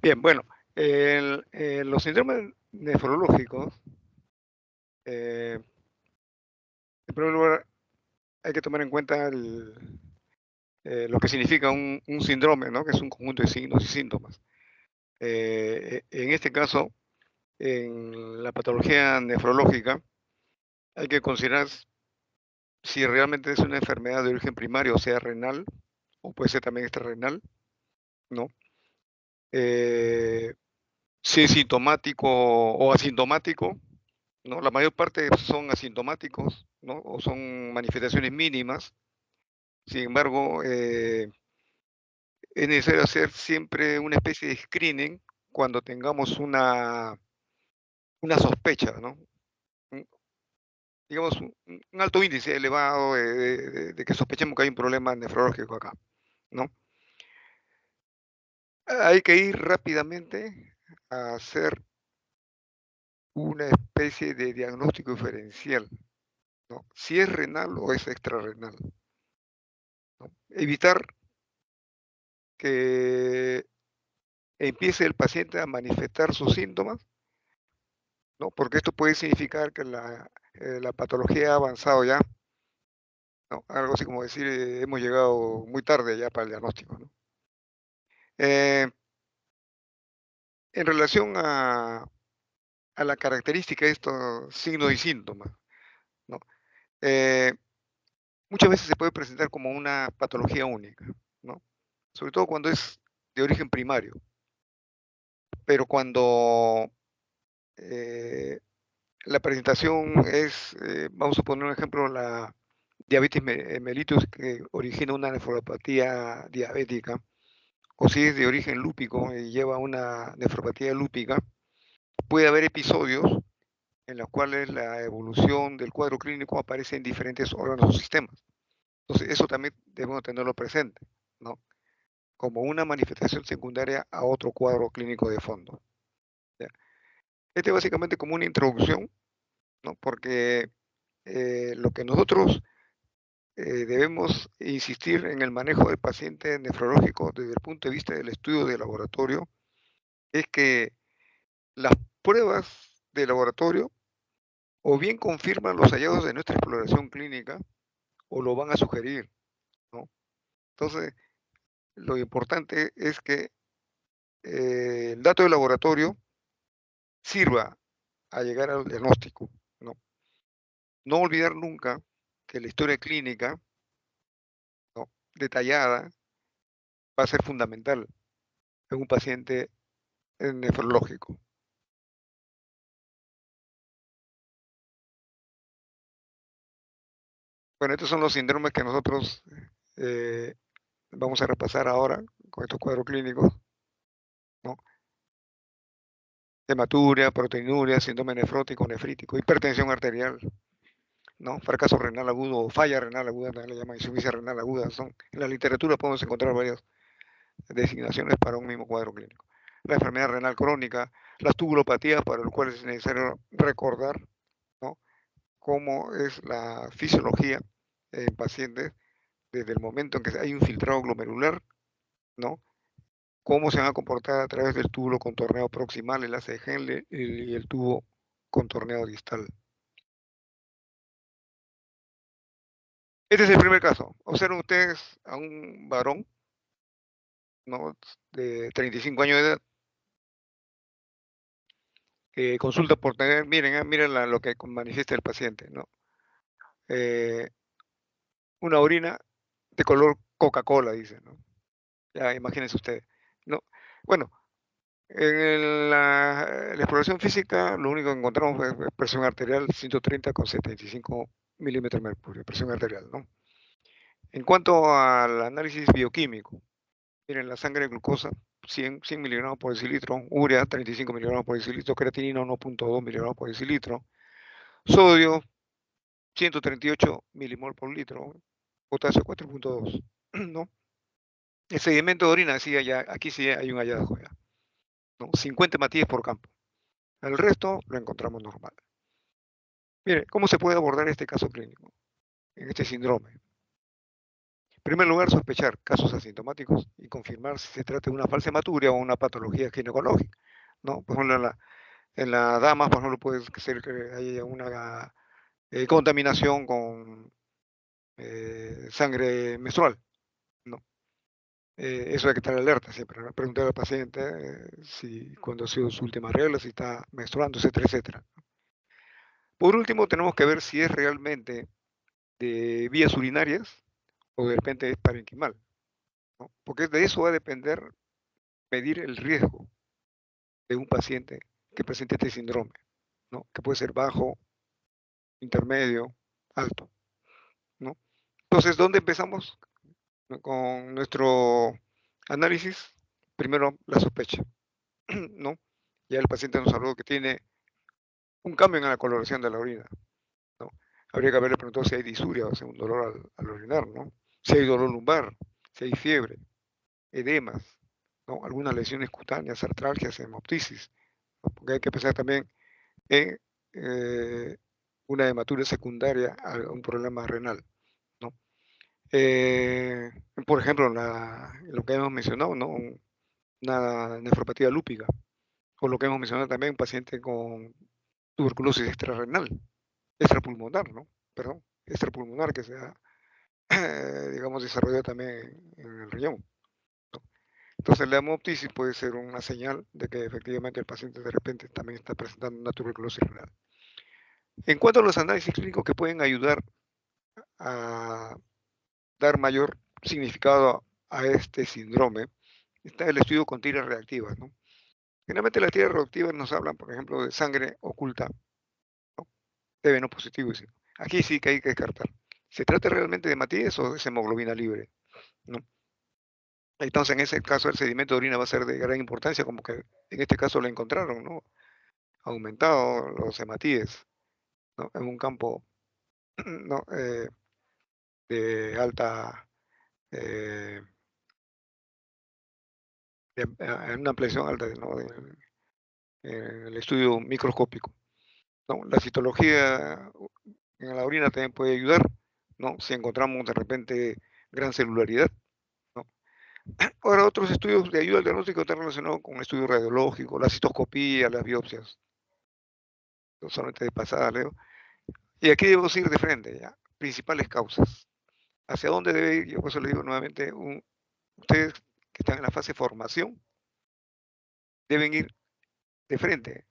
Bien, bueno, los síndromes nefrológicos, en primer lugar, hay que tomar en cuenta lo que significa un síndrome, ¿no? Que es un conjunto de signos y síntomas. En este caso, en la patología nefrológica, hay que considerar si realmente es una enfermedad de origen primario, o sea, renal, o puede ser también extrarrenal, ¿no? Eh, si es sintomático o asintomático, ¿no? La mayor parte son asintomáticos, ¿no? O son manifestaciones mínimas. Sin embargo, es necesario hacer siempre una especie de screening cuando tengamos una sospecha, ¿no? Un- digamos, un alto índice elevado de que sospechemos que hay un problema nefrológico acá, ¿no? Hay que ir rápidamente a hacer una especie de diagnóstico diferencial, ¿no? Si es renal o es extrarrenal, ¿no? Evitar que empiece el paciente a manifestar sus síntomas, ¿no? Porque esto puede significar que la patología ha avanzado ya, ¿no? Algo así como decir, hemos llegado muy tarde ya para el diagnóstico, ¿no? Eh, en relación a la característica de estos signos y síntomas, ¿no? Eh, muchas veces se puede presentar como una patología única, ¿no? Sobre todo cuando es de origen primario, pero cuando la presentación es, vamos a poner un ejemplo, la diabetes mellitus que origina una nefropatía diabética, o si es de origen lúpico y lleva una nefropatía lúpica, puede haber episodios en los cuales la evolución del cuadro clínico aparece en diferentes órganos o sistemas. Entonces, eso también debemos tenerlo presente, ¿no? Como una manifestación secundaria a otro cuadro clínico de fondo. ¿Ya? Este es básicamente como una introducción, ¿no? Porque lo que nosotros debemos insistir en el manejo del paciente nefrológico desde el punto de vista del estudio de laboratorio, es que las pruebas de laboratorio o bien confirman los hallazgos de nuestra exploración clínica o lo van a sugerir, ¿no? Entonces, lo importante es que el dato de laboratorio sirva a llegar al diagnóstico, ¿no? No olvidar nunca que la historia clínica, ¿no? Detallada va a ser fundamental en un paciente nefrológico. Bueno, estos son los síndromes que nosotros eh, vamos a repasar ahora con estos cuadros clínicos, ¿no? Hematuria, proteinuria, síndrome nefrótico, nefrítico, hipertensión arterial, ¿no? Fracaso renal agudo o falla renal aguda, también le llaman insuficiencia renal aguda. En la literatura podemos encontrar varias designaciones para un mismo cuadro clínico. La enfermedad renal crónica, las tubulopatías, para lo cual es necesario recordar, ¿no? Cómo es la fisiología en pacientes desde el momento en que hay un filtrado glomerular, ¿no? Cómo se van a comportar a través del túbulo contorneado proximal, el ACG y el tubo contorneado distal. Este es el primer caso. Observen ustedes a un varón, ¿no? De 35 años de edad que consulta por tener, miren, miren lo que manifiesta el paciente, ¿no? Eh, una orina de color Coca-Cola, dice, ¿no? Ya imagínense ustedes, ¿no? Bueno, en la exploración física, lo único que encontramos fue presión arterial 130 con 75 milímetros de mercurio, presión arterial, ¿no? En cuanto al análisis bioquímico, miren, la sangre de glucosa, 100 miligramos por decilitro, urea, 35 miligramos por decilitro, creatinina, 1.2 miligramos por decilitro, sodio, 138 milimol por litro, potasio 4.2, ¿no? El sedimento de orina, sí, aquí sí hay un hallazgo ya, ¿no? 50 hematíes por campo. El resto lo encontramos normal. Mire, ¿cómo se puede abordar este caso clínico, en este síndrome? primer lugar, sospechar casos asintomáticos y confirmar si se trata de una falsa hematuria o una patología ginecológica, ¿no? Por ejemplo, en la dama, por ejemplo, puede ser que haya una contaminación con sangre menstrual, ¿no? Eso hay que estar alerta siempre, ¿no? Preguntar al paciente si cuando ha sido su última regla, si está menstruando, etcétera, etcétera. Por último, tenemos que ver si es realmente de vías urinarias o de repente es parenquimal, ¿no? Porque de eso va a depender medir el riesgo de un paciente que presente este síndrome, ¿no? Que puede ser bajo, intermedio, alto, ¿no? Entonces, ¿dónde empezamos con nuestro análisis? Primero, la sospecha, ¿no? Ya el paciente nos habló que tiene un cambio en la coloración de la orina, ¿no? Habría que haberle preguntado si hay disuria, o sea, un dolor al orinar, ¿no? Si hay dolor lumbar, si hay fiebre, edemas, ¿no? Algunas lesiones cutáneas, artralgias, hemoptisis, ¿no? Porque hay que pensar también en una hematuria secundaria a un problema renal, ¿no? Eh, por ejemplo, lo que hemos mencionado, ¿no? Una nefropatía lúpica, o lo que hemos mencionado también, un paciente con tuberculosis extrarrenal, extrapulmonar, ¿no? Perdón, extrapulmonar que se ha, digamos, desarrollado también en el riñón, ¿no? Entonces, la hemoptisis puede ser una señal de que efectivamente el paciente de repente también está presentando una tuberculosis renal. En cuanto a los análisis clínicos que pueden ayudar a dar mayor significado a este síndrome, está el estudio con tiras reactivas, ¿no? Generalmente las tiras reactivas nos hablan, por ejemplo, de sangre oculta, ¿no? TB no positivo. ¿Sí? Aquí sí que hay que descartar. ¿Se trata realmente de hematíes o es hemoglobina libre? ¿No? Entonces, en ese caso, el sedimento de orina va a ser de gran importancia, como que en este caso lo encontraron, ¿no? Aumentado los hematíes, ¿no? En un campo, ¿no? De alta, eh, en una ampliación alta, ¿no? En el estudio microscópico, ¿no? La citología en la orina también puede ayudar, ¿no? Si encontramos de repente gran celularidad, ¿no? Ahora, otros estudios de ayuda al diagnóstico están relacionados con estudios radiológicos, la citoscopía, las biopsias, no solamente de pasada, Leo. Y aquí debemos ir de frente, ¿ya? Principales causas. ¿Hacia dónde debe ir? Yo por eso le digo nuevamente, ustedes que están en la fase de formación, deben ir de frente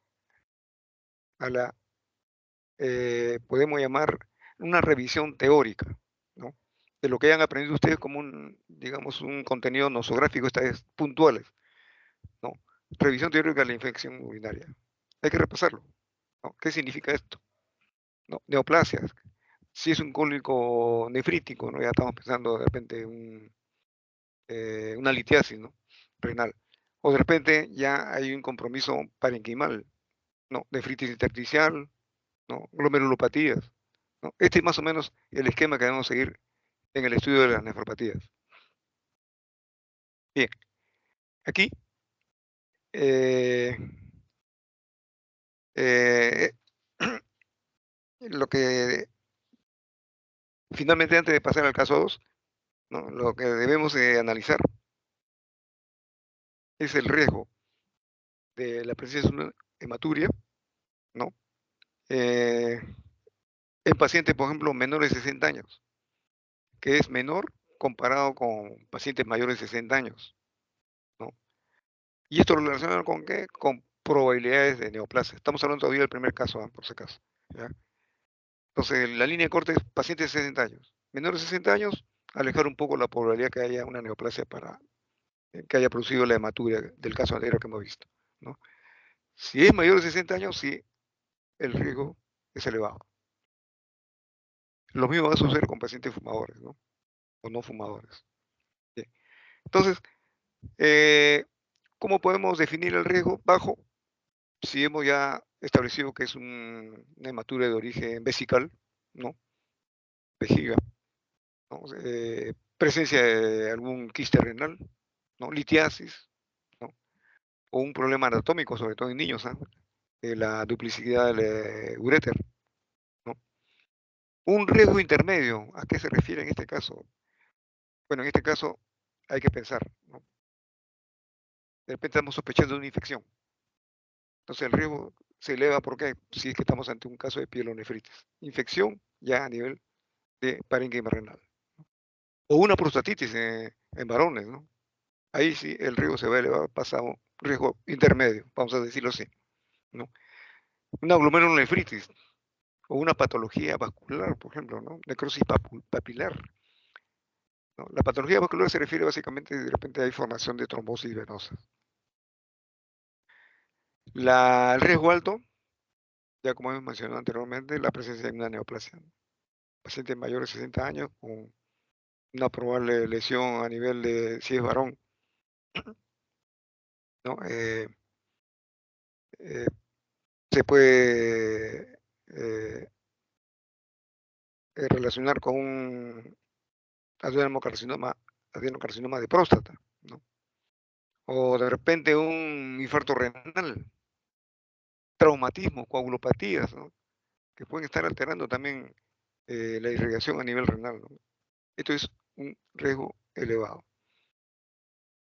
a la, podemos llamar, una revisión teórica, ¿no? De lo que hayan aprendido ustedes como digamos, un contenido nosográfico, esta vez puntuales, ¿no? Revisión teórica de la infección urinaria. Hay que repasarlo, ¿no? ¿Qué significa esto? ¿No? Neoplasias. Si es un cólico nefrítico, ¿no? Ya estamos pensando de repente una litiasis, ¿no? Renal. O de repente ya hay un compromiso parenquimal, ¿no? Nefritis intersticial, ¿no? Glomerulopatías, ¿no? Este es más o menos el esquema que debemos seguir en el estudio de las nefropatías. Bien, aquí eh, eh, lo que finalmente antes de pasar al caso 2, ¿no? Lo que debemos analizar es el riesgo de la presencia de una hematuria, ¿no? Eh, en pacientes, por ejemplo, menores de 60 años, que es menor comparado con pacientes mayores de 60 años, ¿no? Y esto lo relaciona con qué? Con probabilidades de neoplasia. Estamos hablando todavía del primer caso, por si acaso, ¿ya? Entonces, la línea de corte es pacientes de 60 años. Menores de 60 años, alejar un poco la probabilidad que haya una neoplasia para que haya producido la hematuria del caso anterior que hemos visto, ¿no? Si es mayor de 60 años, sí, el riesgo es elevado. Lo mismo va a suceder con pacientes fumadores, ¿no? O no fumadores. Bien. Entonces, eh, ¿cómo podemos definir el riesgo bajo? Si hemos ya establecido que es una hematuria de origen vesical, ¿no? Vejiga, ¿no? Presencia de algún quiste renal, ¿no? Litiasis, ¿no? O un problema anatómico, sobre todo en niños, ¿no? La duplicidad del uréter, ¿no? Un riesgo intermedio, ¿a qué se refiere en este caso? Bueno, en este caso hay que pensar, ¿no? De repente estamos sospechando de una infección. Entonces el riesgo se eleva porque si es que estamos ante un caso de pielonefritis. Infección ya a nivel de parénquima renal. O una prostatitis en varones, ¿no? Ahí sí el riesgo se va a elevar, pasa a un riesgo intermedio, vamos a decirlo así, ¿no? Una glomerulonefritis o una patología vascular, por ejemplo, ¿no? Necrosis papilar, ¿no? La patología vascular se refiere básicamente de repente hay formación de trombosis venosas. El riesgo alto, ya como hemos mencionado anteriormente, la presencia de una neoplasia. Paciente mayor de 60 años con una probable lesión a nivel de, si es varón, ¿no? Eh, se puede relacionar con un adenocarcinoma, adenocarcinoma de próstata, ¿no? O de repente un infarto renal, traumatismo, coagulopatías, ¿no? Que pueden estar alterando también la irrigación a nivel renal, ¿no? Esto es un riesgo elevado.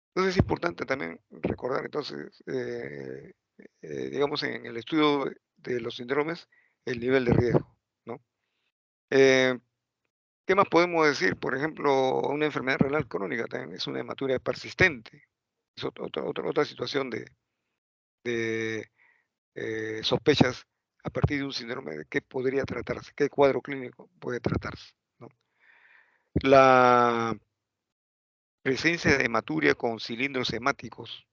Entonces es importante también recordar, entonces, digamos, en el estudio de los síndromes, el nivel de riesgo, ¿no? Eh, ¿Qué más podemos decir? Por ejemplo, una enfermedad renal crónica también es una hematuria persistente. Es otra situación de sospechas a partir de un síndrome de qué podría tratarse, qué cuadro clínico puede tratarse, ¿no? La presencia de hematuria con cilindros hemáticos,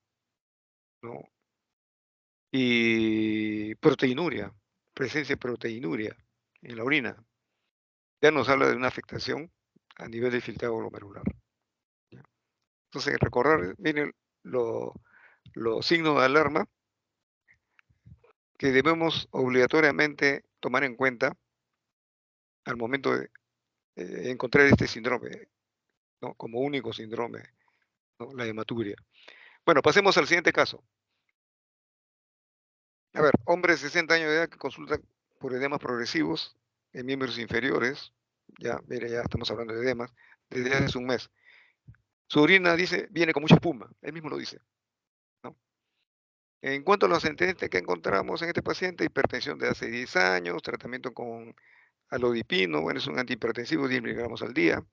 ¿no? Y proteinuria, presencia de proteinuria en la orina, ya nos habla de una afectación a nivel de filtrado glomerular, ¿ya? Entonces, recordar, miren, los signos de alarma que debemos obligatoriamente tomar en cuenta al momento de encontrar este síndrome, ¿no? Como único síndrome, ¿no? La hematuria. Bueno, pasemos al siguiente caso. A ver, hombre de 60 años de edad que consulta por edemas progresivos en miembros inferiores. Ya, mire, ya estamos hablando de edemas desde hace un mes. Su orina dice, viene con mucha espuma, él mismo lo dice, ¿no? En cuanto a los antecedentes que encontramos en este paciente, hipertensión de hace 10 años, tratamiento con alodipino, bueno, es un antihipertensivo, 10 miligramos al día.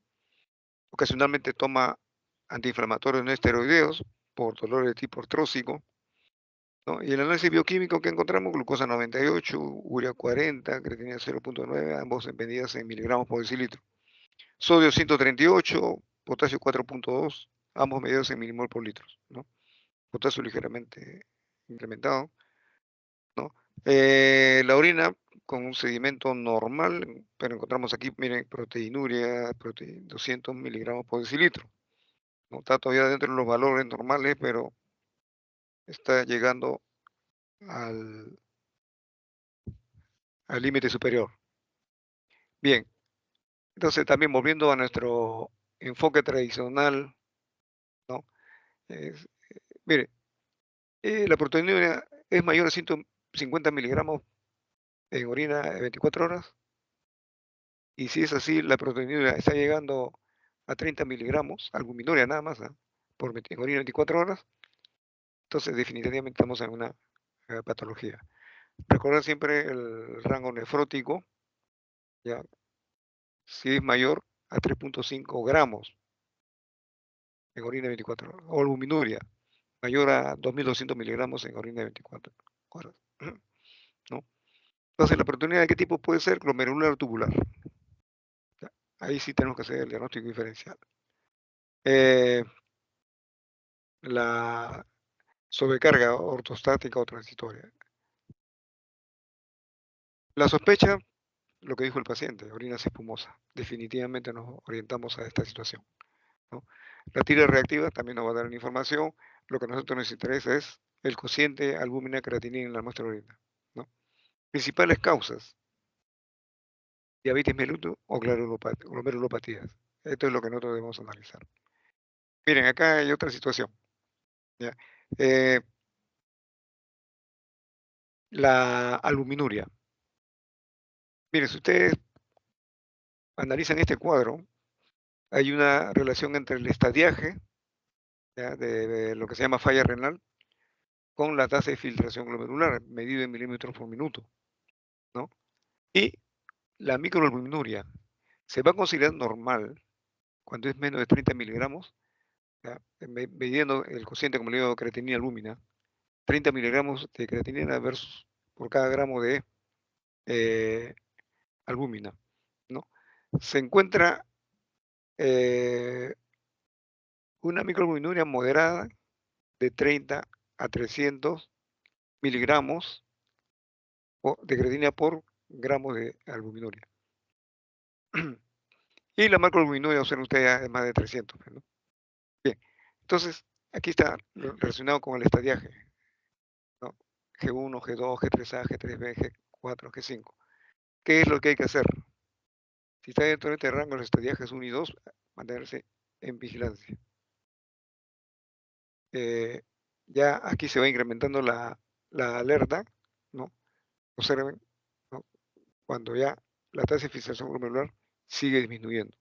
Ocasionalmente toma antiinflamatorios no esteroideos por dolor de tipo artrósico, ¿no? Y el análisis bioquímico que encontramos, glucosa 98, urea 40, creatinina 0,9, ambos medidas en miligramos por decilitro. Sodio 138, potasio 4,2, ambos medidos en milimol por litro, ¿no? Potasio ligeramente incrementado, ¿no? La orina con un sedimento normal, pero encontramos aquí, miren, proteinuria, 200 miligramos por decilitro, ¿no? Está todavía dentro de los valores normales, pero está llegando al límite superior. Bien, entonces también volviendo a nuestro enfoque tradicional, ¿no? Es- mire, la proteinuria es mayor a 150 miligramos en orina de 24 horas, y si es así, la proteinuria está llegando a 30 miligramos, albuminuria nada más, ¿ah? En orina 24 horas, entonces definitivamente estamos en una patología. Recordar siempre el rango nefrótico, ya, si es mayor a 3,5 gramos en orina de 24 horas, o albuminuria mayor a 2.200 miligramos en orina de 24 horas, ¿no? Entonces, la proteína de qué tipo puede ser glomerular tubular. ¿Ya? Ahí sí tenemos que hacer el diagnóstico diferencial. Eh, la sobrecarga ortostática o transitoria. La sospecha, lo que dijo el paciente, orina espumosa. Definitivamente nos orientamos a esta situación, ¿no? La tira reactiva también nos va a dar la información. Lo que a nosotros nos interesa es el cociente albúmina creatinina en la muestra de orina, ¿no? Principales causas: diabetes mellitus o glomerulopatías. Esto es lo que nosotros debemos analizar. Miren, acá hay otra situación, ¿ya? Eh, la albuminuria. Miren, si ustedes analizan este cuadro, hay una relación entre el estadiaje, ¿ya? De lo que se llama falla renal con la tasa de filtración glomerular, medido en milímetros por minuto, ¿no? Y la microalbuminuria se va a considerar normal cuando es menos de 30 miligramos, ¿ya? Midiendo el cociente, como le digo, creatinina albúmina, 30 miligramos de creatinina versus por cada gramo de eh, albúmina, ¿no? Se encuentra una microalbuminuria moderada de 30 a 300 miligramos de creatinina por gramo de albuminuria. Y la macroalbuminuria, observen ustedes, ya es más de 300, pues, ¿no? Bien, entonces, aquí está relacionado con el estadiaje, ¿no? G1, G2, G3A, G3B, G4, G5. ¿Qué es lo que hay que hacer? Si está dentro de este rango, los estadiajes 1 y 2, mantenerse en vigilancia. Ya aquí se va incrementando la alerta, ¿no? Observen, ¿no? Cuando ya la tasa de filtración glomerular sigue disminuyendo.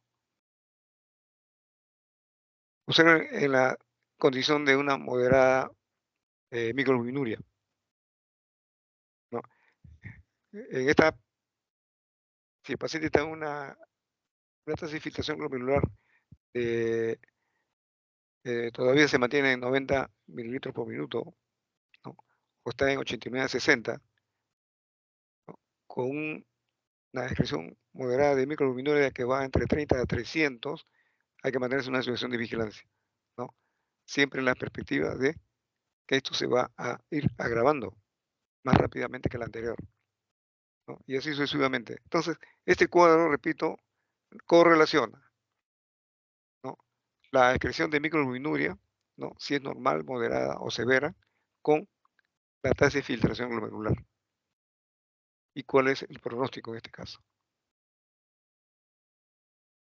Observen en la condición de una moderada microalbuminuria, ¿no? En esta, si el paciente está en una tasa de filtración glomerular todavía se mantiene en 90 mililitros por minuto, ¿no? O está en 89 a 60, ¿no? Con una excreción moderada de microalbuminuria que va entre 30 a 300, hay que mantenerse en una situación de vigilancia, ¿no? Siempre en la perspectiva de que esto se va a ir agravando más rápidamente que el anterior, ¿no? Y así sucesivamente. Entonces, este cuadro, repito, correlaciona, ¿no? La excreción de microalbuminuria, ¿no? Si es normal, moderada o severa, con la tasa de filtración glomerular. ¿Y cuál es el pronóstico en este caso?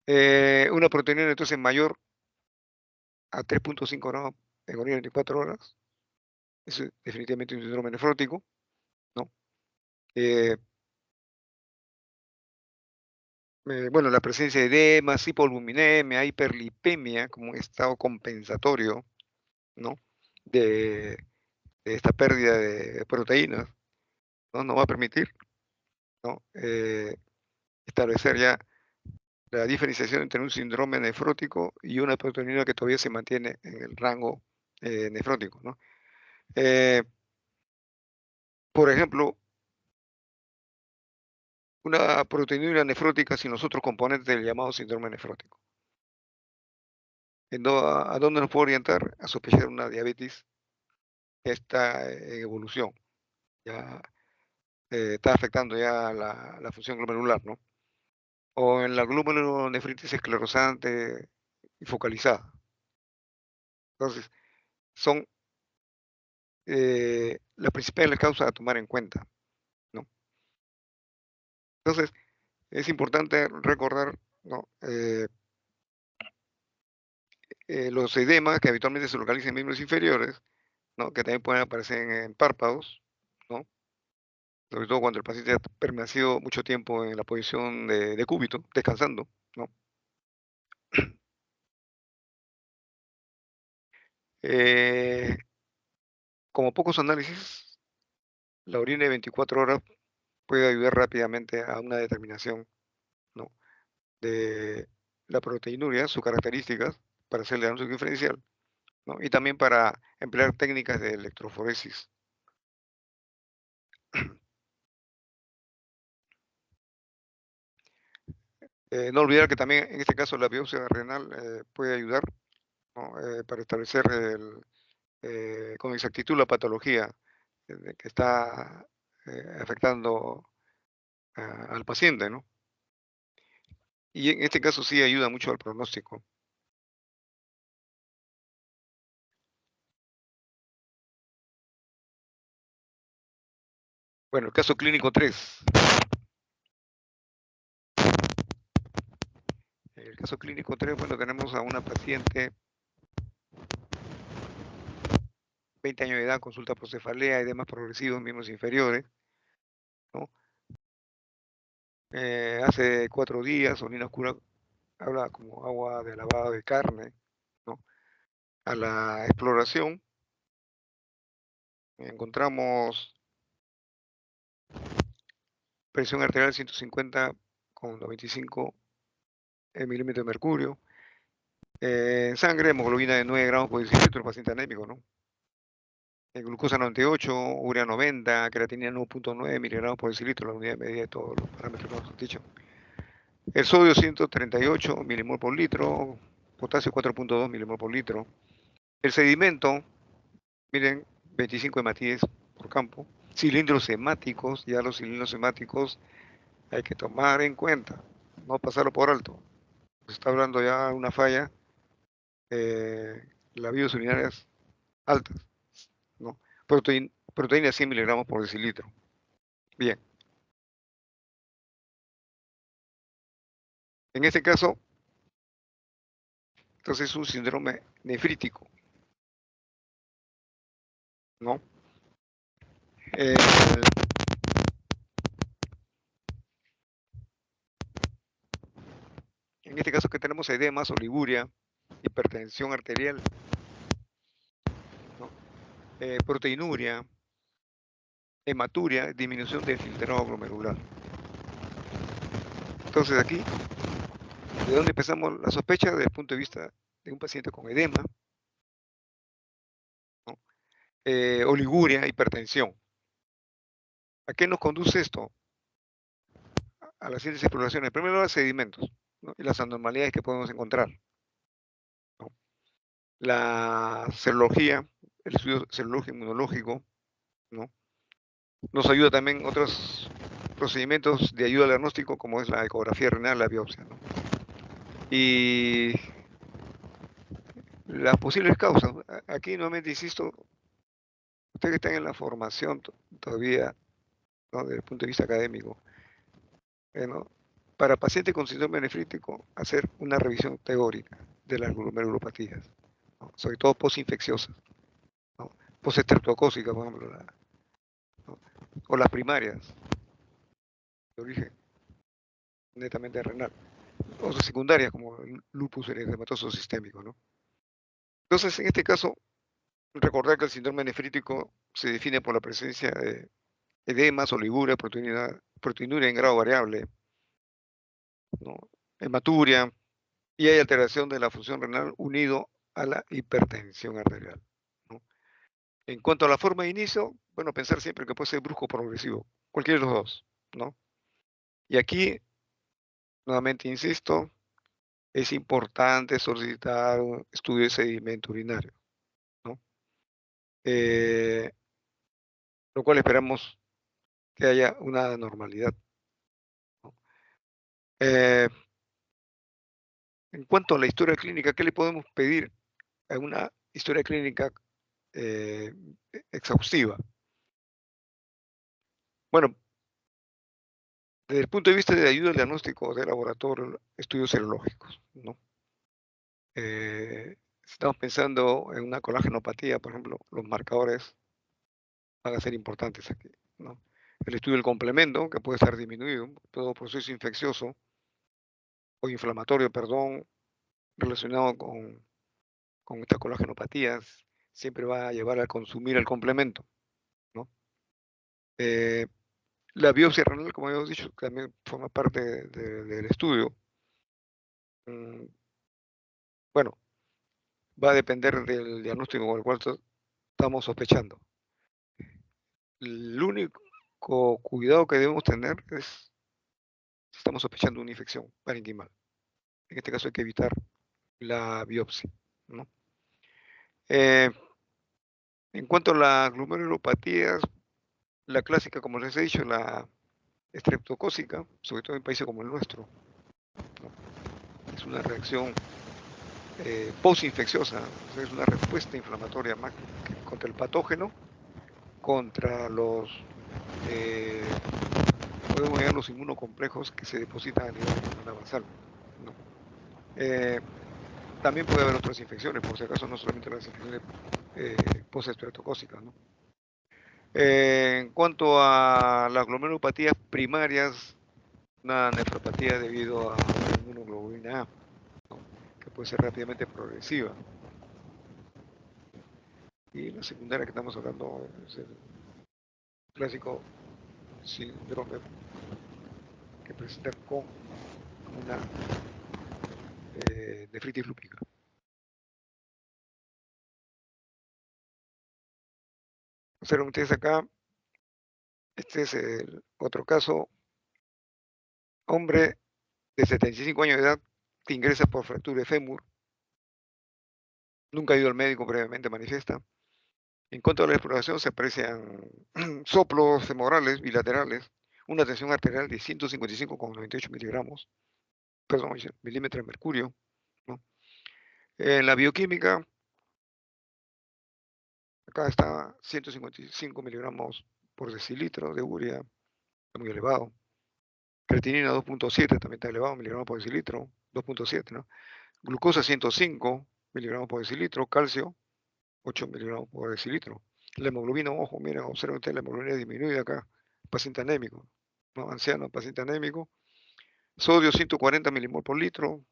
Una proteína entonces mayor a 3.5 gramos en orina 24 horas, eso es definitivamente un síndrome nefrótico, ¿no? Eh, bueno, la presencia de edemas, hipoalbuminemia, hiperlipemia como estado compensatorio, ¿no? De, de esta pérdida de proteínas, ¿no? Nos va a permitir, ¿no? Establecer ya la diferenciación entre un síndrome nefrótico y una proteína que todavía se mantiene en el rango nefrótico, ¿no? Por ejemplo, una proteína nefrótica sin los otros componentes del llamado síndrome nefrótico. ¿A dónde nos puede orientar? A sospechar una diabetes que está en evolución, ya está afectando ya la función glomerular, ¿no? O en la glomerulonefritis esclerosante y focalizada. Entonces, son las principales causas a tomar en cuenta, ¿no? Entonces, es importante recordar, ¿no? Los edemas que habitualmente se localizan en miembros inferiores, ¿no? Que también pueden aparecer en párpados, ¿no? Sobre todo cuando el paciente ha permanecido mucho tiempo en la posición de cúbito, descansando, ¿no? Eh, como pocos análisis, la orina de 24 horas puede ayudar rápidamente a una determinación, ¿no? De la proteinuria, sus características, para hacer el diagnóstico diferencial, ¿no? Y también para emplear técnicas de electroforesis. No olvidar que también en este caso la biopsia renal puede ayudar, ¿no? Para establecer con exactitud la patología que está afectando al paciente, ¿no? Y en este caso sí ayuda mucho al pronóstico. Bueno, el caso clínico 3. En el caso clínico 3, bueno, tenemos a una paciente, 20 años de edad, consulta por cefalea, edemas progresivos en miembros inferiores, ¿no? Hace 4 días, orina oscura habla como agua de lavado de carne, ¿no? A la exploración encontramos presión arterial 150/95 milímetros de mercurio. En sangre, hemoglobina de 9 gramos por decilitro, el paciente anémico, ¿no? Glucosa 98, urea 90, creatinina 9.9 miligramos por decilitro, la unidad de medida de todos los parámetros que hemos dicho. El sodio 138 milimol por litro, potasio 4.2 milimol por litro. El sedimento, miren, 25 hematíes por campo. Cilindros hemáticos, ya los cilindros hemáticos hay que tomar en cuenta, no pasarlo por alto. Se está hablando ya de una falla, labios urinarias altas, ¿no? Proteína 100 miligramos por decilitro. Bien. En este caso, entonces es un síndrome nefrítico, ¿no? Eh, en este caso que tenemos edemas, oliguria, hipertensión arterial, ¿no? Proteinuria, hematuria, disminución del filtrado glomerular. Entonces aquí, ¿de dónde empezamos la sospecha? Desde el punto de vista de un paciente con edema, ¿no? Oliguria, hipertensión. ¿A qué nos conduce esto? A las siguientes exploraciones. Primero, los sedimentos, ¿no? Y las anormalidades que podemos encontrar, ¿no? La serología, el estudio serológico inmunológico, ¿no? Nos ayuda también otros procedimientos de ayuda al diagnóstico, como es la ecografía renal, la biopsia, ¿no? Y las posibles causas. Aquí nuevamente insisto, ustedes que están en la formación todavía, ¿no? Desde el punto de vista académico, ¿no? Para pacientes con síndrome nefrítico, hacer una revisión teórica de las glomerulopatías, ¿no? Sobre todo posinfecciosas, ¿no? Postestreptocócicas, por ejemplo, ¿no? O las primarias, de origen netamente renal, o secundarias como el lupus eritematoso sistémico, ¿no? Entonces, en este caso, recordar que el síndrome nefrítico se define por la presencia de edemas, oliguria, proteinuria en grado variable, ¿no? Hematuria, y hay alteración de la función renal unido a la hipertensión arterial, ¿no? En cuanto a la forma de inicio, bueno, pensar siempre que puede ser brusco o progresivo, cualquiera de los dos, ¿no? Y aquí, nuevamente insisto, es importante solicitar un estudio de sedimento urinario, ¿no? Lo cual esperamos que haya una normalidad, ¿no? Eh, en cuanto a la historia clínica, ¿qué le podemos pedir a una historia clínica eh, exhaustiva? Bueno, desde el punto de vista de ayuda al diagnóstico de laboratorio, estudios serológicos, ¿no? Si estamos pensando en una colágenopatía, por ejemplo, los marcadores van a ser importantes aquí, ¿no? El estudio del complemento, que puede estar disminuido, todo proceso infeccioso o inflamatorio, perdón, relacionado con estas colagenopatías, siempre va a llevar a consumir el complemento, ¿no? Eh, la biopsia renal, como habíamos dicho, también forma parte del estudio. Bueno, va a depender del diagnóstico con el cual estamos sospechando. El único cuidado que debemos tener es si estamos sospechando una infección parenquimal. En este caso hay que evitar la biopsia, ¿no? Eh, en cuanto a las glomerulopatías, la clásica, como les he dicho, la estreptocócica, sobre todo en países como el nuestro, ¿no? Es una reacción postinfecciosa, o sea, es una respuesta inflamatoria más que contra el patógeno, contra los podemos ver los inmunocomplejos que se depositan a nivel neuronal basal, ¿no? También puede haber otras infecciones, por si acaso, no solamente las infecciones postestreptocócicas, ¿no? En cuanto a las glomerulopatías primarias, una nefropatía debido a la inmunoglobulina A, puede ser rápidamente progresiva. Y la secundaria que estamos hablando es el clásico síndrome que presenta con una nefritis lúpica. Observen ustedes acá, este es el otro caso, hombre de 75 años de edad que ingresa por fractura de fémur, nunca ha ido al médico previamente, manifiesta. En cuanto a la exploración, se aprecian soplos femorales bilaterales, una tensión arterial de 155,98 miligramos, perdón, milímetros de mercurio, ¿no? En la bioquímica, acá está 155 miligramos por decilitro de urea, está muy elevado. Creatinina 2,7, también está elevado, miligramos por decilitro, 2,7, ¿no? Glucosa 105 miligramos por decilitro, calcio 8 miligramos por decilitro. La hemoglobina, ojo, mira, observen ustedes, la hemoglobina disminuye acá, paciente anémico, ¿no? Anciano, paciente anémico. Sodio 140 milimol por litro,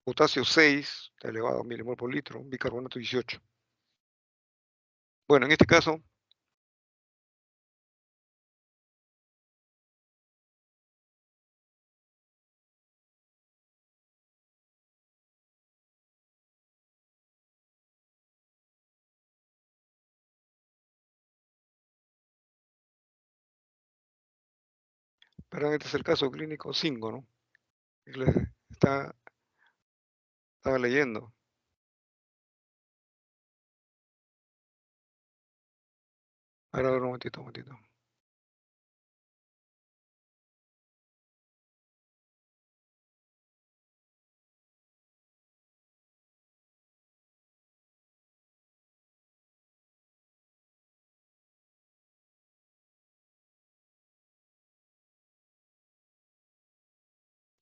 potasio 6, está elevado, milimol por litro, bicarbonato 18. Bueno, en este caso, perdón, este es el caso clínico 5, ¿no? Está, estaba leyendo. Ahora, a ver, un momentito, un momentito.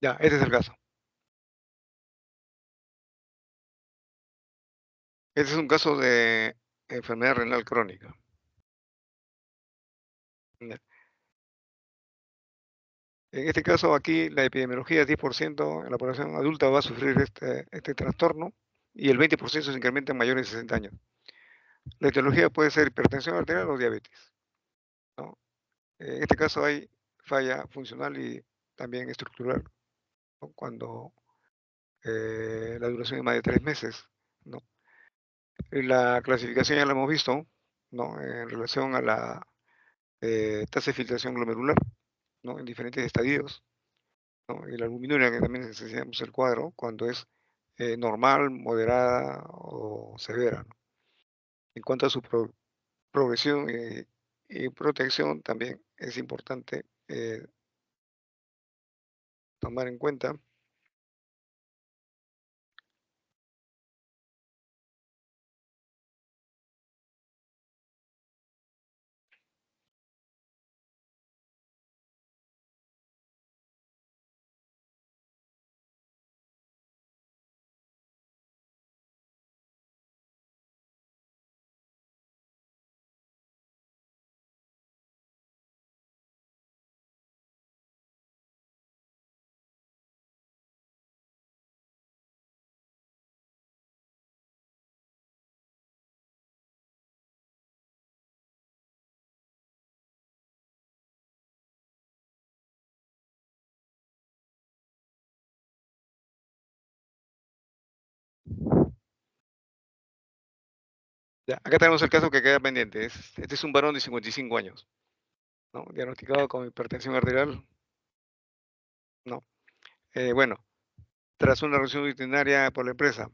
Ya, este es el caso. Este es un caso de enfermedad renal crónica. Ya. En este caso, aquí la epidemiología es 10% en la población adulta va a sufrir este trastorno y el 20% se incrementa en mayores de 60 años. La etiología puede ser hipertensión arterial o diabetes, ¿no? En este caso hay falla funcional y también estructural, ¿no? Cuando la duración es más de 3 meses, ¿no? Y la clasificación ya la hemos visto, ¿no? En relación a la tasa de filtración glomerular, ¿no? En diferentes estadios, ¿no? Y la albuminuria, que también enseñamos el cuadro, cuando es normal, moderada o severa, ¿no? En cuanto a su progresión y protección, también es importante tomar en cuenta. Ya, acá tenemos el caso que queda pendiente. Este es un varón de 55 años, ¿no? Diagnosticado con hipertensión arterial, no. Bueno, tras una revisión rutinaria por la empresa,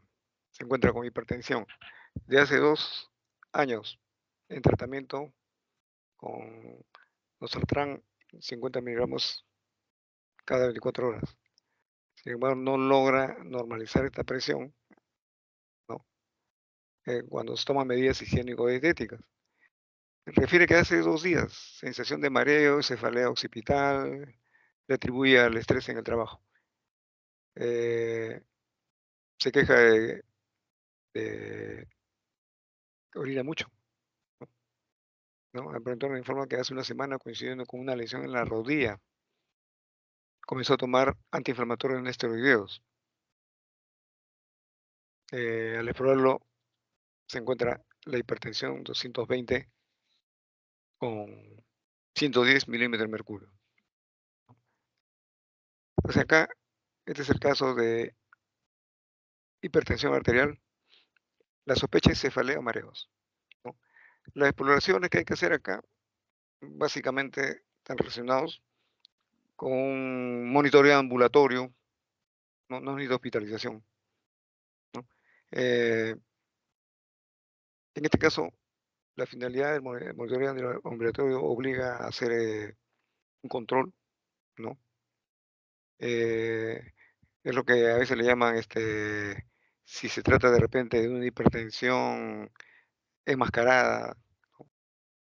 se encuentra con hipertensión. De hace 2 años en tratamiento con Nosartran 50 miligramos cada 24 horas. Sin embargo, no logra normalizar esta presión, ¿no? Cuando se toman medidas higiénico-dietéticas. Refiere que hace 2 días, sensación de mareo, cefalea occipital, le atribuye al estrés en el trabajo. Eh, Se queja de que orina mucho, ¿no? El pronto informa que hace una semana, coincidiendo con una lesión en la rodilla, comenzó a tomar antiinflamatorios no esteroideos. Al explorarlo se encuentra la hipertensión 220 con 110 milímetros de mercurio. Pues acá, este es el caso de hipertensión arterial, la sospecha es cefalea o mareos, ¿no? Las exploraciones que hay que hacer acá, básicamente, están relacionados con un monitoreo ambulatorio, no necesita hospitalización, ¿no? Eh, en este caso, la finalidad del monitoreo ambulatorio obliga a hacer un control, ¿no? Eh, es lo que a veces le llaman, si se trata de repente de una hipertensión enmascarada, ¿no?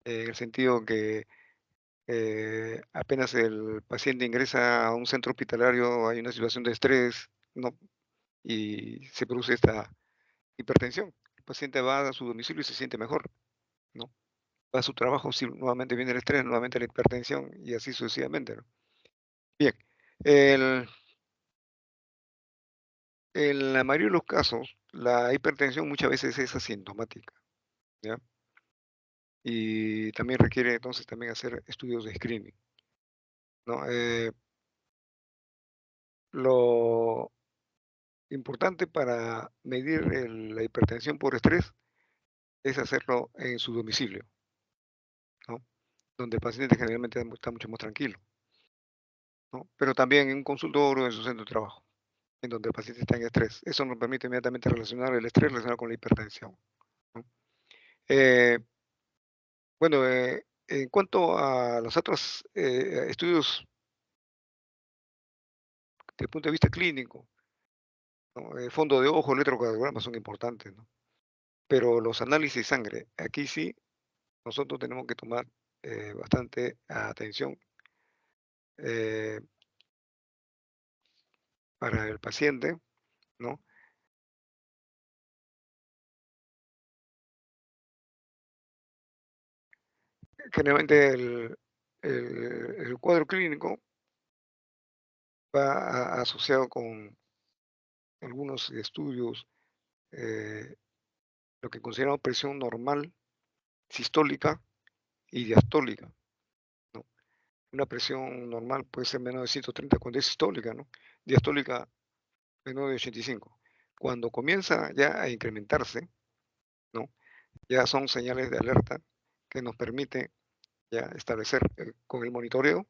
En el sentido que apenas el paciente ingresa a un centro hospitalario, hay una situación de estrés, ¿no? Y se produce esta hipertensión. El paciente va a su domicilio y se siente mejor, ¿no? Va a su trabajo, sí, nuevamente viene el estrés, nuevamente la hipertensión y así sucesivamente, ¿no? Bien, el- en la mayoría de los casos, la hipertensión muchas veces es asintomática, ¿ya? Y también requiere entonces también hacer estudios de screening, ¿no? Lo importante para medir la hipertensión por estrés es hacerlo en su domicilio, ¿no? Donde el paciente generalmente está mucho más tranquilo, ¿no? Pero también en un consultorio, en su centro de trabajo, en donde el paciente está en estrés. Eso nos permite inmediatamente relacionar el estrés relacionado con la hipertensión, ¿no? Eh, bueno, en cuanto a los otros estudios desde el punto de vista clínico, ¿no? Fondo de ojo, electrocardiograma son importantes, ¿no? Pero los análisis de sangre, aquí sí, nosotros tenemos que tomar bastante atención eh, para el paciente, ¿no? Generalmente el cuadro clínico va asociado con algunos estudios, eh, lo que consideramos presión normal, sistólica y diastólica, ¿no? Una presión normal puede ser menor de 130 cuando es sistólica, ¿no? Diastólica menor de 85. Cuando comienza ya a incrementarse, ¿no? Ya son señales de alerta que nos permite ya establecer con el monitoreo,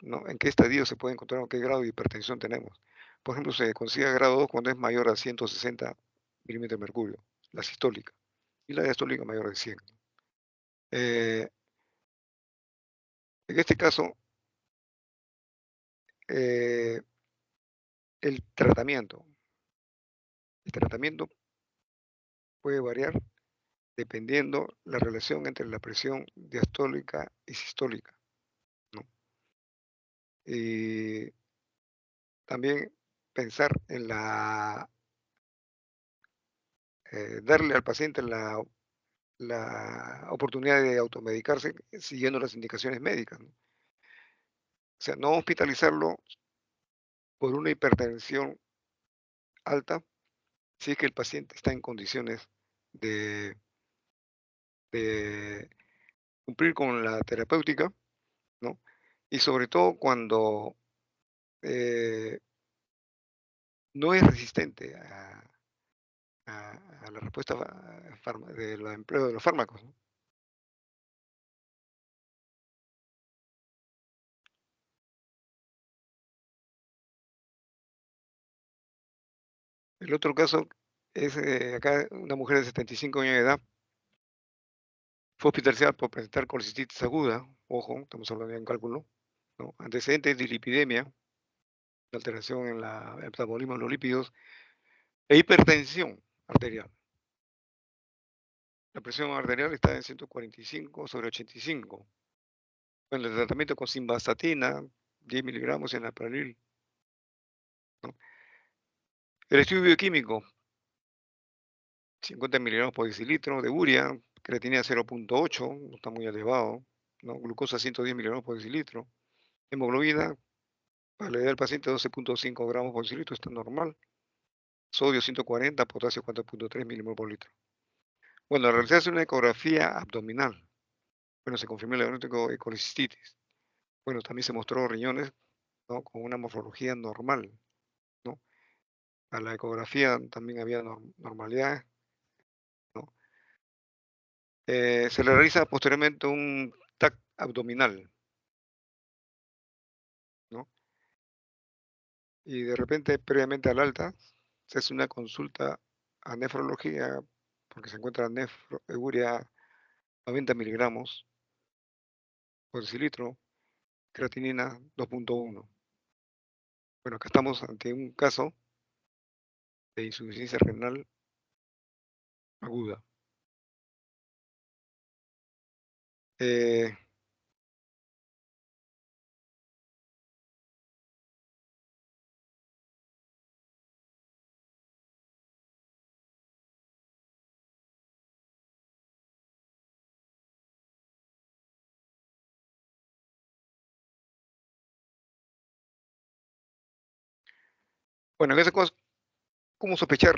¿no? En qué estadio se puede encontrar o qué grado de hipertensión tenemos. Por ejemplo, se consigue grado 2 cuando es mayor a 160 milímetros de mercurio, la sistólica, y la diastólica mayor de 100. Eh, en este caso, eh, el tratamiento puede variar dependiendo la relación entre la presión diastólica y sistólica, ¿no? Y también pensar en darle al paciente la oportunidad de automedicarse siguiendo las indicaciones médicas, ¿no? O sea, no hospitalizarlo por una hipertensión alta si es que el paciente está en condiciones de, de cumplir con la terapéutica, ¿no? Y sobre todo cuando eh, no es resistente a la respuesta de los empleo de los fármacos, ¿no? El otro caso es acá una mujer de 75 años de edad fue hospitalizada por presentar colicitis aguda, ojo, estamos hablando de un cálculo, ¿no? Antecedentes de dislipidemia, alteración en el metabolismo de los lípidos e hipertensión arterial. La presión arterial está en 145/85. Bueno, el tratamiento con simvastatina, 10 miligramos en enalapril, ¿no? El estudio bioquímico, 50 miligramos por decilitro de urea, creatinina 0,8, no está muy elevado, ¿no? Glucosa 110 miligramos por decilitro, hemoglobina, para la edad del paciente 12,5 gramos por decilitro, está normal. sodio 140, potasio 4.3 milimoles por litro. Bueno, al realizarse una ecografía abdominal, bueno, se confirmó el diagnóstico de colecistitis. Bueno, también se mostró riñones, ¿no?, con una morfología normal, ¿no? A la ecografía también había normalidad, ¿no? Se le realiza posteriormente un TAC abdominal, ¿no? Y de repente, previamente al alta, se hace una consulta a nefrología porque se encuentra urea 90 miligramos por decilitro, creatinina 2.1. Bueno, acá estamos ante un caso de insuficiencia renal aguda. Eh, bueno, en ese caso, ¿cómo sospechar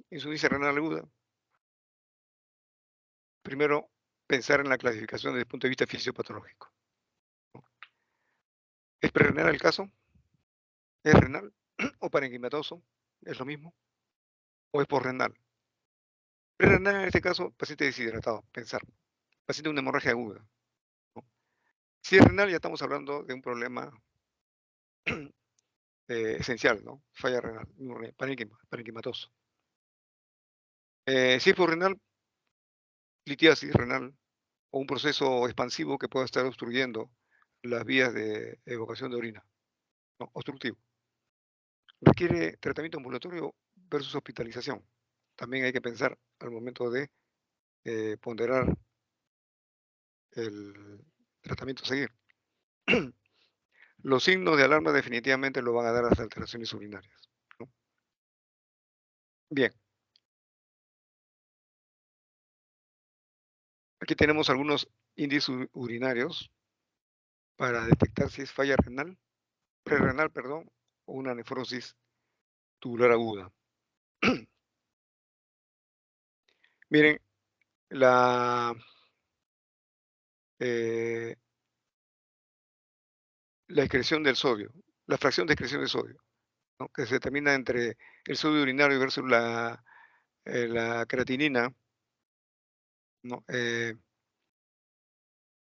insuficiencia renal aguda? Primero, pensar en la clasificación desde el punto de vista fisiopatológico, ¿no? ¿Es prerrenal el caso? ¿Es renal o parenquimatoso? ¿Es lo mismo? ¿O es posrenal? Prerrenal en este caso, paciente deshidratado, pensar. Paciente de una hemorragia aguda, ¿no? Si es renal, ya estamos hablando de un problema esencial, ¿no? Falla renal, parenquimatoso. Si es posrenal, litiasis renal o un proceso expansivo que pueda estar obstruyendo las vías de evacuación de orina, ¿no? Obstructivo. Requiere tratamiento ambulatorio versus hospitalización. También hay que pensar al momento de ponderar el tratamiento a seguir. Los signos de alarma definitivamente lo van a dar las alteraciones urinarias, ¿no? Bien, aquí tenemos algunos índices urinarios para detectar si es falla renal, prerrenal, perdón, o una nefrosis tubular aguda. Miren, la, eh, la excreción del sodio, la fracción de excreción de sodio, ¿no?, que se determina entre el sodio urinario versus la creatinina, ¿no?,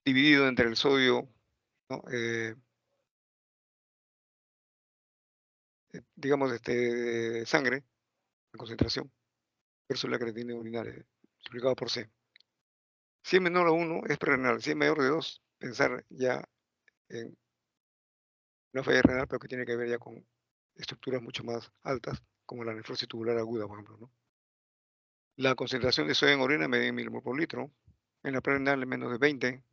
dividido entre el sodio, ¿no?, digamos, de sangre, en concentración, versus la creatinina urinaria, multiplicado por C. Si es menor a 1, es prerrenal. Si es mayor de 2, pensar ya en una falla renal, pero que tiene que ver ya con estructuras mucho más altas, como la nefrosis tubular aguda, por ejemplo, ¿no? La concentración de sodio en orina media en milimoles por litro. En la prerrenal es menos de 20.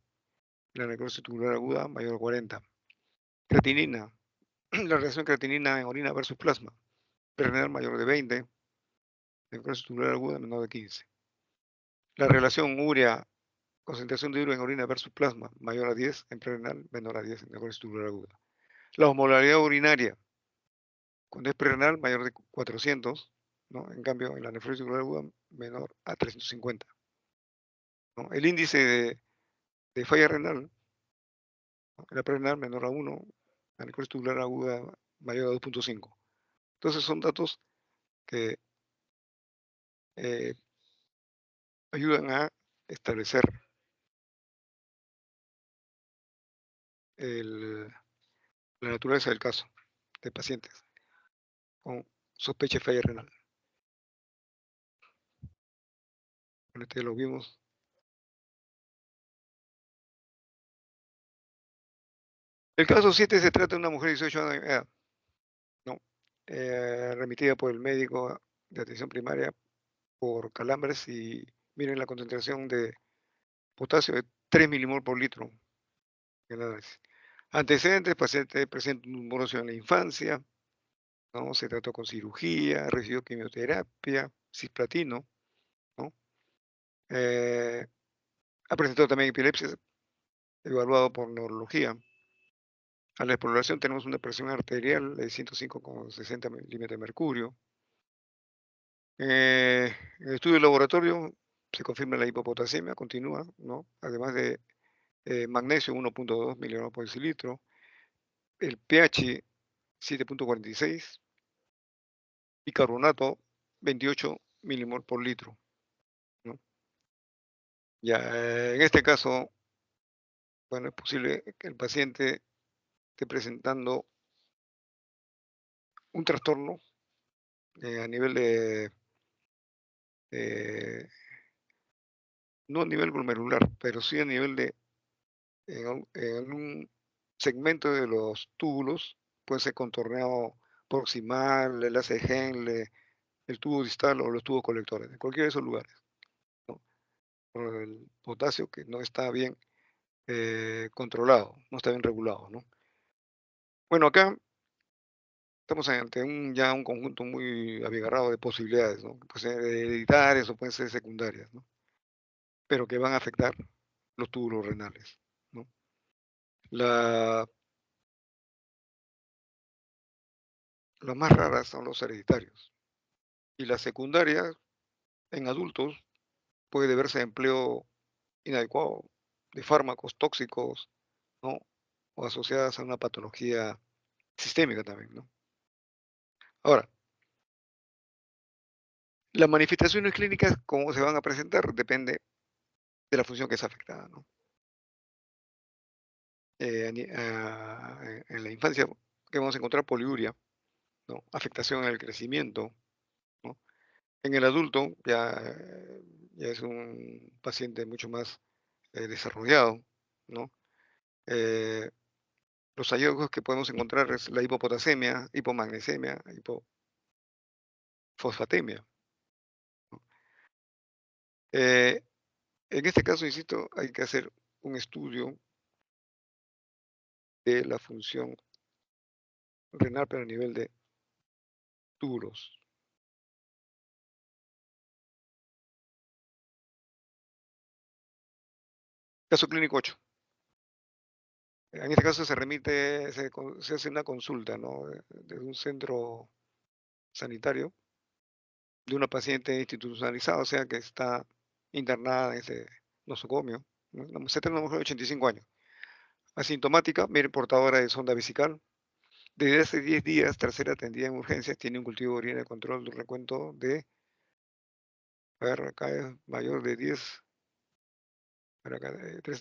La necrosis tubular aguda mayor a 40. Creatinina. La relación creatinina en orina versus plasma. Prerrenal mayor de 20. Necrosis tubular aguda menor de 15. La relación urea, concentración de urea en orina versus plasma mayor a 10 en prerrenal, menor a 10 en necrosis tubular aguda. La osmolaridad urinaria, cuando es prerrenal mayor de 400, ¿no? En cambio, en la nefrosis tubular aguda menor a 350, ¿no? El índice de falla renal, ¿no?, en la prerrenal menor a 1, la necrosis tubular aguda mayor a 2.5. Entonces son datos que eh, ayudan a establecer el- la naturaleza del caso de pacientes con sospecha de falla renal. Bueno, este lo vimos. El caso 7 se trata de una mujer de 18 años de edad, ¿no? Remitida por el médico de atención primaria por calambres y miren la concentración de potasio de 3 milimoles por litro en el análisis. Antecedentes: paciente presenta un tumoroso en la infancia, ¿no? Se trató con cirugía, recibió quimioterapia, cisplatino, ¿no? Eh, Ha presentado también epilepsia, evaluado por neurología. A la exploración tenemos una presión arterial de 105,60 milímetros de mercurio. En el estudio de laboratorio se confirma la hipopotasemia continua, ¿no? Además de magnesio 1,2 miligramos por decilitro, el pH 7,46, bicarbonato 28 milimol por litro, ¿no? Ya, en este caso, bueno, es posible que el paciente esté presentando un trastorno a nivel de, no a nivel glomerular, pero sí a nivel de, en un segmento de los túbulos, puede ser contorneo proximal, el enlace de Henle, el tubo distal o los tubos colectores, en cualquiera de esos lugares, ¿no? Por el potasio que no está bien controlado, no está bien regulado, ¿no? Bueno, acá estamos ante ya un conjunto muy abigarrado de posibilidades, ¿no? Pueden ser hereditarias o pueden ser secundarias, ¿no? Pero que van a afectar los túbulos renales, ¿no? La, las más raras son los hereditarios y las secundarias en adultos puede deberse a empleo inadecuado de fármacos tóxicos, ¿no? O asociadas a una patología sistémica también, ¿no? Ahora, las manifestaciones clínicas, cómo se van a presentar, depende de la función que es afectada, ¿no? En la infancia, que vamos a encontrar poliuria, ¿no? Afectación en el crecimiento, ¿no? En el adulto ya es un paciente mucho más desarrollado, ¿no? Eh, los hallazgos que podemos encontrar es la hipopotasemia, hipomagnesemia, hipofosfatemia, ¿no? Eh, en este caso, insisto, hay que hacer un estudio de la función renal, pero a nivel de túbulos. Caso clínico 8. En este caso se remite, se hace una consulta, ¿no? De un centro sanitario de una paciente institucionalizada, o sea, que está internada en ese nosocomio, ¿no? Se trata de una mujer de 85 años, asintomática, bien portadora de sonda vesical. Desde hace 10 días, tras ser atendida en urgencias, tiene un cultivo de orina de control de un recuento de, a ver, acá es mayor de 10, a ver, acá,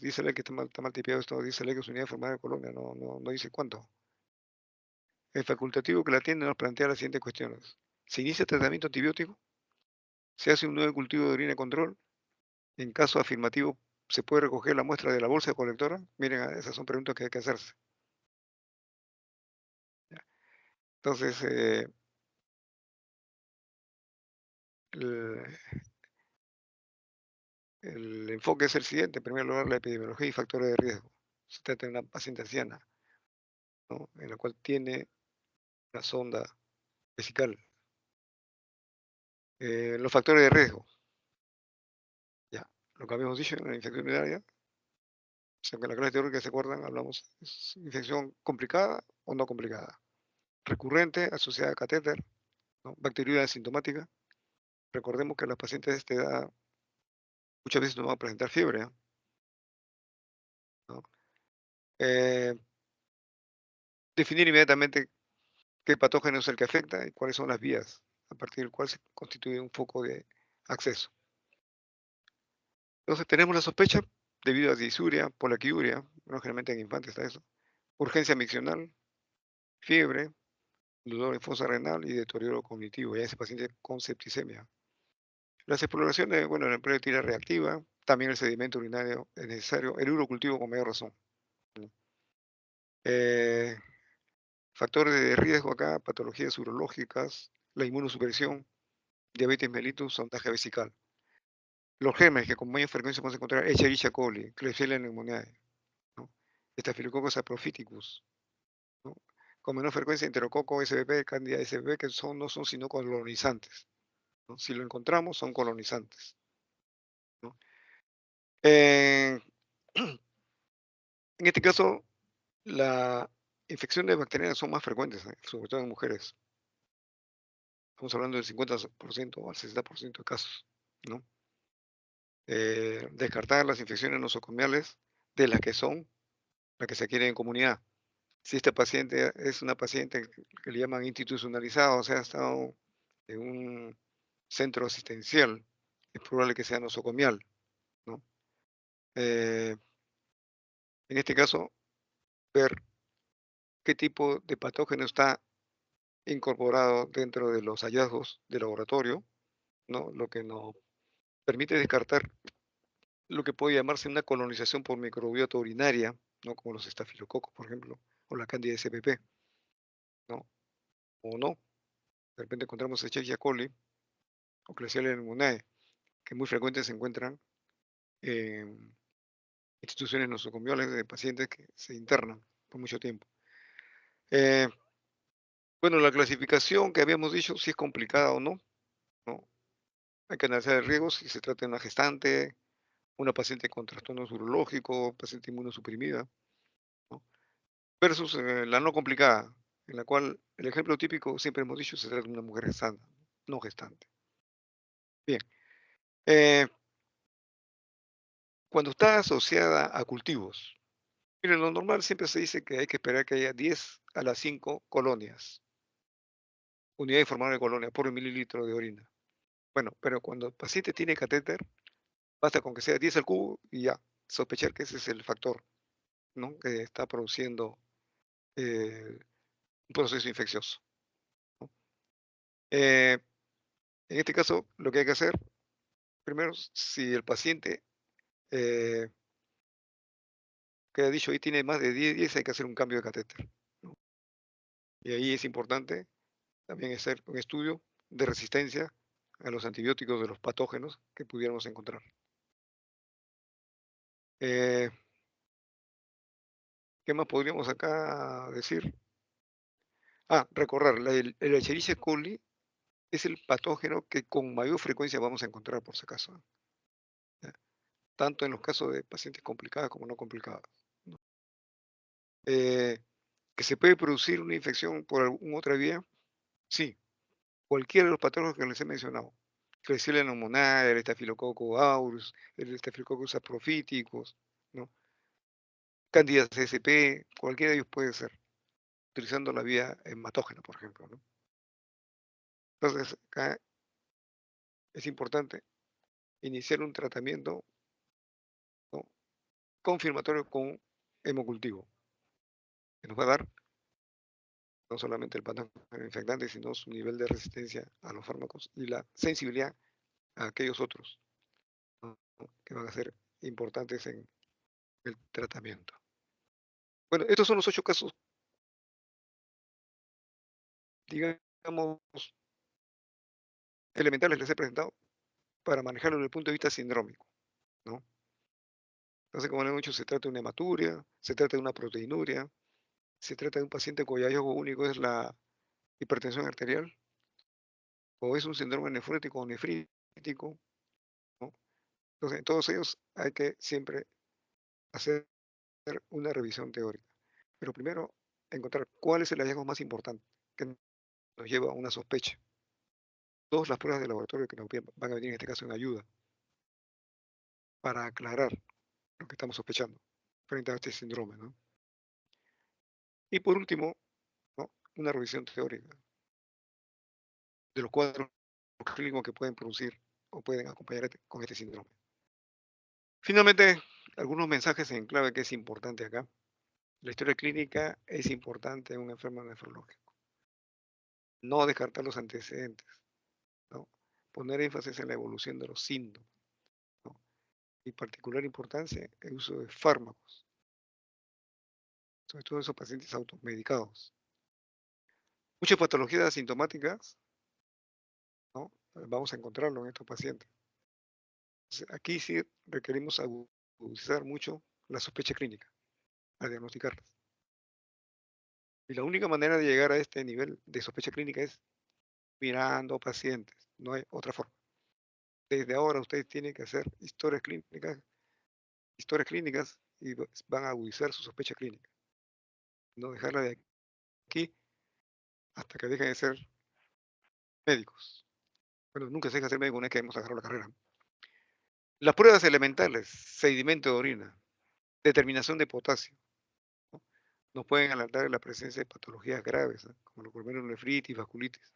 dícele que está mal tipeado esto, dícele que es unidad formada de colonia, no dice cuánto. El facultativo que la atiende nos plantea las siguientes cuestiones. Se inicia tratamiento antibiótico, se hace un nuevo cultivo de orina de control. En caso afirmativo, ¿se puede recoger la muestra de la bolsa colectora? Miren, esas son preguntas que hay que hacerse. Entonces, el, el enfoque es el siguiente. En primer lugar, la epidemiología y factores de riesgo. Se trata de una paciente anciana, ¿no? En la cual tiene la sonda vesical. Los factores de riesgo, ya, lo que habíamos dicho en la infección urinaria, o sea, que en la clase teórica, ¿se acuerdan? Hablamos, ¿es infección complicada o no complicada? Recurrente, asociada a catéter, ¿no? Bacteriuria asintomática. Recordemos que las pacientes de esta edad muchas veces no van a presentar fiebre, ¿no? Eh, definir inmediatamente qué patógeno es el que afecta y cuáles son las vías a partir del cual se constituye un foco de acceso. Entonces tenemos la sospecha debido a disuria, polaquiuria, bueno, generalmente en infantes está eso, urgencia miccional, fiebre, dolor en fosa renal y deterioro cognitivo, ya ese paciente con septicemia. Las exploraciones, bueno, el empleo de tira reactiva, también el sedimento urinario es necesario, el urocultivo con mayor razón, ¿no? Eh, factores de riesgo acá, patologías urológicas, la inmunosupresión, diabetes mellitus, sondaje vesical. Los gérmenes que con mayor frecuencia podemos encontrar Escherichia coli, Klebsiella pneumoniae, ¿no? Staphylococcus saprophyticus, ¿no? Con menor frecuencia enterococo SBP, Candida SBP, que no son sino colonizantes, ¿no? Si lo encontramos, son colonizantes, ¿no? En, en este caso, las infecciones bacterianas son más frecuentes, sobre todo en mujeres. Estamos hablando del 50% o al 60% de casos, ¿no? Descartar las infecciones nosocomiales de las que son, las que se adquieren en comunidad. Si esta paciente es una paciente que le llaman institucionalizada, o sea, ha estado en un centro asistencial, es probable que sea nosocomial, ¿no? Eh, en este caso, ver qué tipo de patógeno está incorporado dentro de los hallazgos de laboratorio, ¿no? Lo que nos permite descartar lo que puede llamarse una colonización por microbiota urinaria, ¿no? Como los estafilococos, por ejemplo, o la Candida spp, ¿no? O no, de repente encontramos Escherichia coli o Klebsiella pneumoniae, que muy frecuentes se encuentran en instituciones nosocomiales de pacientes que se internan por mucho tiempo. Eh, bueno, la clasificación que habíamos dicho, si es complicada o no, ¿no? Hay que analizar el riesgo si se trata de una gestante, una paciente con trastornos urológicos, paciente inmunosuprimida, ¿no? Versus la no complicada, en la cual el ejemplo típico, siempre hemos dicho, se trata de una mujer gestante, no gestante. Bien, eh, cuando está asociada a cultivos, miren, lo normal siempre se dice que hay que esperar que haya 10 a las 5 colonias, unidad informable de colonia por mililitro de orina. Bueno, pero cuando el paciente tiene catéter, basta con que sea 10 al cubo y ya, sospechar que ese es el factor, ¿no? Que está produciendo un proceso infeccioso, ¿no? Eh, en este caso, lo que hay que hacer, primero, si el paciente eh, que ha dicho ahí tiene más de 10, hay que hacer un cambio de catéter, ¿no? Y ahí es importante también hacer un estudio de resistencia a los antibióticos de los patógenos que pudiéramos encontrar. Eh, ¿Qué más podríamos acá decir? Recordar, el Escherichia coli es el patógeno que con mayor frecuencia vamos a encontrar, por si acaso, ¿ya? Tanto en los casos de pacientes complicadas como no complicadas, ¿no? Eh, ¿Que se puede producir una infección por alguna otra vía? Sí, cualquiera de los patógenos que les he mencionado. Klebsiella pneumoniae, el Staphylococcus aureus, el Staphylococcus saprophyticus, ¿no? Candida CSP, cualquiera de ellos puede ser, utilizando la vía hematógena, por ejemplo, ¿no? Entonces, acá es importante iniciar un tratamiento, ¿no? Confirmatorio con hemocultivo, que nos va a dar no solamente el patógeno infectante, sino su nivel de resistencia a los fármacos y la sensibilidad a aquellos otros, ¿no? Que van a ser importantes en el tratamiento. Bueno, estos son los 8 casos, digamos, elementales les he presentado para manejarlo desde el punto de vista sindrómico, ¿no? Entonces, como le hemos dicho, se trata de una hematuria, se trata de una proteinuria, se trata de un paciente cuyo hallazgo único es la hipertensión arterial, o es un síndrome nefrótico o nefrítico, ¿no? Entonces, en todos ellos hay que siempre hacer una revisión teórica. Pero primero, encontrar cuál es el hallazgo más importante que nos lleva a una sospecha. Dos, las pruebas de laboratorio que nos van a venir en este caso en ayuda para aclarar lo que estamos sospechando frente a este síndrome, ¿no? Y por último, ¿no? Una revisión teórica de los cuadros clínicos que pueden producir o pueden acompañar con este síndrome. Finalmente, algunos mensajes en clave que es importante acá. La historia clínica es importante en un enfermo nefrológico. No descartar los antecedentes, ¿no? Poner énfasis en la evolución de los síntomas, ¿no? Y particular importancia el uso de fármacos, sobre todo esos pacientes automedicados. Muchas patologías asintomáticas, ¿no? Vamos a encontrarlo en estos pacientes. Entonces, aquí sí requerimos agudizar mucho la sospecha clínica al diagnosticarlas. Y la única manera de llegar a este nivel de sospecha clínica es mirando pacientes, no hay otra forma. Desde ahora ustedes tienen que hacer historias clínicas y van a agudizar su sospecha clínica. No dejarla de aquí hasta que dejen de ser médicos. Bueno, nunca se deja ser médico una vez que hemos agarrado la carrera. Las pruebas elementales, sedimento de orina, determinación de potasio, ¿no? Nos pueden alertar de la presencia de patologías graves, ¿no? Como la glomerulonefritis, vasculitis,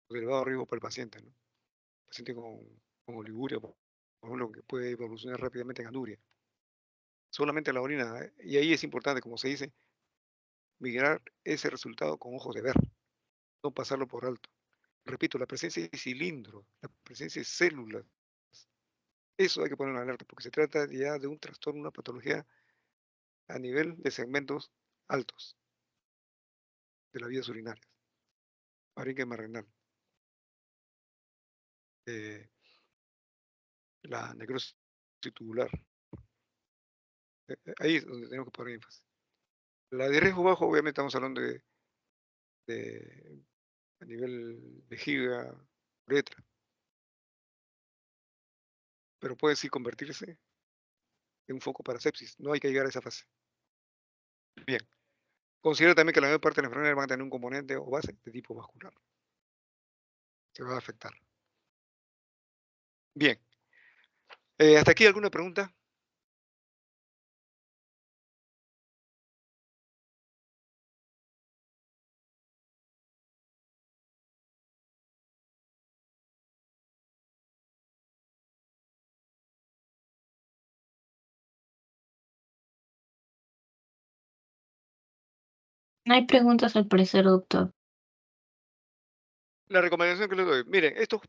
de elevado riesgo para el paciente, ¿no? Paciente con oliguria, por ejemplo, que puede evolucionar rápidamente en anuria. Solamente la orina, ¿eh? Y ahí es importante, como se dice, mirar ese resultado con ojos de ver, no pasarlo por alto. Repito, la presencia de cilindros, la presencia de células, eso hay que poner en alerta, porque se trata ya de un trastorno, una patología a nivel de segmentos altos de las vías urinarias, parénquima renal, eh, la necrosis tubular. Ahí es donde tenemos que poner énfasis. La de riesgo bajo, obviamente estamos hablando de a nivel vejiga, uretra, pero puede sí convertirse en un foco para sepsis. No hay que llegar a esa fase. Bien. Considera también que la mayor parte de las enfermedades van a tener un componente o base de tipo vascular. Se va a afectar. Bien. ¿Hasta aquí alguna pregunta? No hay preguntas al parecer, doctor. La recomendación que les doy, miren, estos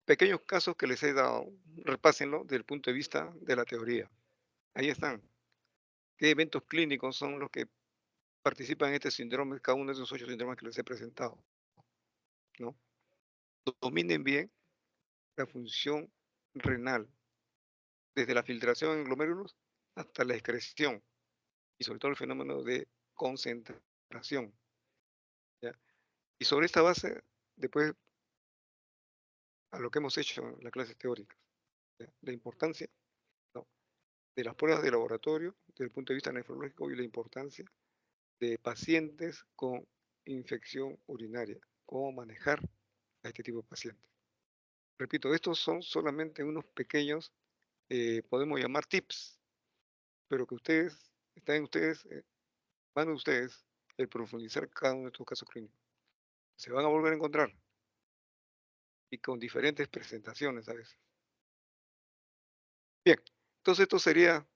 pequeños casos que les he dado, repásenlo desde el punto de vista de la teoría. Ahí están. ¿Qué eventos clínicos son los que participan en este síndrome, cada uno de esos 8 síndromes que les he presentado? ¿No? Dominen bien la función renal, desde la filtración en glomérulos hasta la excreción, y sobre todo el fenómeno de concentración. ¿Ya? Y sobre esta base, después a lo que hemos hecho en la clase teórica, ¿ya? La importancia, ¿no?, de las pruebas de laboratorio desde el punto de vista nefrológico y la importancia de pacientes con infección urinaria, cómo manejar a este tipo de pacientes. Repito, estos son solamente unos pequeños, podemos llamar tips, pero que ustedes, están en ustedes, van a ustedes el profundizar cada uno de estos casos clínicos. Se van a volver a encontrar y con diferentes presentaciones a veces. Bien, entonces esto sería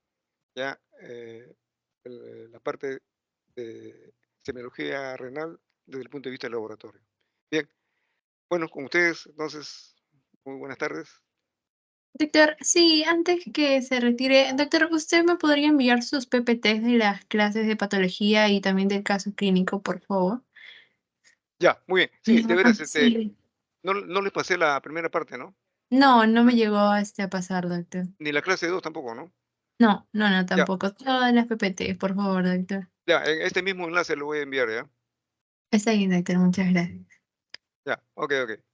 ya la parte de semiología renal desde el punto de vista del laboratorio. Bien, bueno, con ustedes, entonces, muy buenas tardes. Doctor, sí, antes que se retire, doctor, ¿usted me podría enviar sus PPTs de las clases de patología y también del caso clínico, por favor? Ya, muy bien. Sí, de No, veras, sí. no les pasé la primera parte, ¿no? No, no me llegó a pasar, doctor. Ni la clase 2 tampoco, ¿no? No, no, no, Ya, tampoco. Todas las PPT, por favor, doctor. ya, en este mismo enlace lo voy a enviar, ¿ya? Está bien, doctor, muchas gracias. Ya, ok, ok.